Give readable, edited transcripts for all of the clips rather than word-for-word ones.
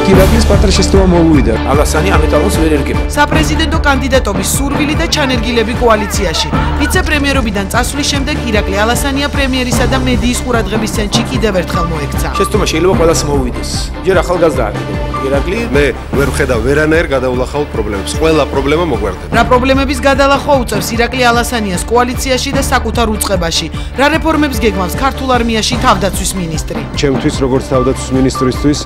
ირაკლის პატრიოტიზმმა მოუვიდა. ალასანი ამ ეტალონს ვერ ერგება. საპრეზიდენტო კანდიდატობის სურვილი და ჩანერგილები კოალიციაში. ვიცე-პრემიერობიდან წასვლის შემდეგ ირაკლი ალასანია პრემიერისა და მედიის ყურადღების ცენტრში კიდევ ერთხელ მოექცა. შეცდომა შეიძლება ყველას მოუვიდეს. ჯერ ახალგაზრდაა ირაკლი. მე ვერ ვხედავ ვერანაირ გადაულახავთ პრობლემებს. ყველა პრობლემა მოგვარდება. რა პრობლემების გადალახვა უწევს ირაკლი ალასანიას კოალიციაში და საკუთარ უწყებაში? რა რეფორმებს გეგმავს ქართულ არმიაში თავდაცვის მინისტრი? ჩემთვის როგორც თავდაცვის მინისტრისთვის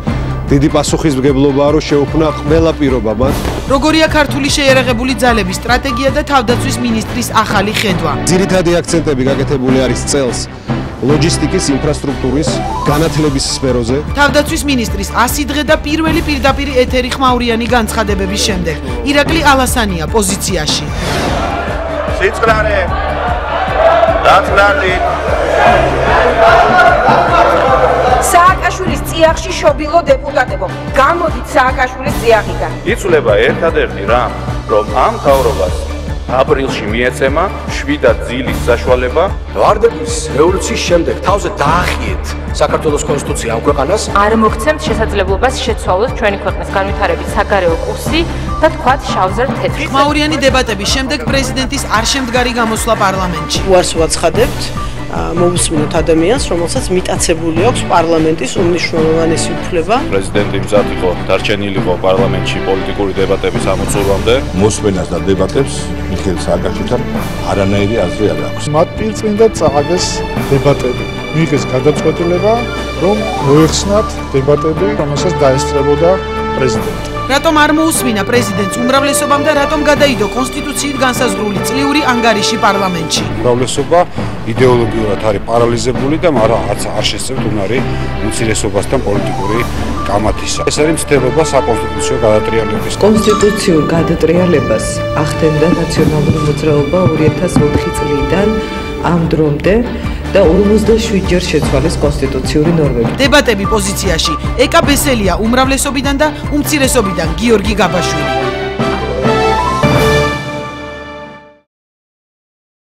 დიდი პასუხისმგებლობაა რომ შეუქმნა ყველა პირობა მათ. როგორია ქართული შეიარაღებული ძალების სტრატეგია და თავდაცვის მინისტრის ახალი ხედვა? ძირითადი აქცენტები გაკეთებული არის წელს ლოჯისტიკის ინფრასტრუქტურის განათლების სფეროზე. თავდაცვის მინისტრის 100 დღე და პირველი პირდაპირ ეთერი ხმაურიანი განცხადებების შემდეგ ირაკლი ალასანია პოზიციაში. სიწყნარე დათნარდი სააკაშვილის წიაღში შობილო დეპუტატებო, გამოდით სააკაშვილის წიაღიდან. იცვლება ერთადერთი რამ, რომ ამ თავრობას აპრილში მიეცემა 7 ძილის საშუალება. ვარდების რევოლუციის შემდეგ თავზე დაახიეთ საქართველოს კონსტიტუცია ამ ქვეყანას. არ მოგცემთ შესაძლებლობას შეცვალოთ ჩვენი ქვეყნის განვითარების საგარეო კურსი და თქვათ შავზე თეთრზე. ხმაურიანი დებატების შემდეგ პრეზიდენტის არშემდგარი გამოსვლა პარლამენტში. უარს ვაცხადებთ მოусმინოთ ადამიანს, რომელსაც მიტაცებული აქვს პარლამენტის უმნიშვნელოვანესი უფლება. პრეზიდენტი მზად იყო დარჩენილიყო პარლამენტში პოლიტიკური დებატების ამოწურვამდე. მოსმენას და დებატებს მიხეილ სააკაშვილთან არანაირი აზრი არ აქვს. მათ პირწმინდა წააგეს დებატები. მიიღეს გადაწყვეტილება, რომ მოეხსნათ დებატები, რომელსაც დაესწრებოდა პრეზიდენტი. რატომ არ მოусმინა პრეზიდენტს უმრავლესობამ და რატომ გადაიდო კონსტიტუციით განსაზღვრული წლიური ანგარიში პარლამენტში? უმრავლესობა იდეოლოგიურად არის პარალიზებული და მაგრამ არ შესწევთ უნარი უმცირესობასთან პოლიტიკური კამათისა. ეს არის მცდელობა საკონსტიტუციო გადატრიალების. კონსტიტუციურ გადატრიალებას ახდენდა ნაციონალური მოძრაობა 2004 წლიდან ამ დრომდე და 57 ჯერ შეცვალეს კონსტიტუციური ნორმები. დებატები პოზიციაში ეკა ბესელია უმრავლესობიდან და უმცირესობიდან გიორგი გაბაშვილი.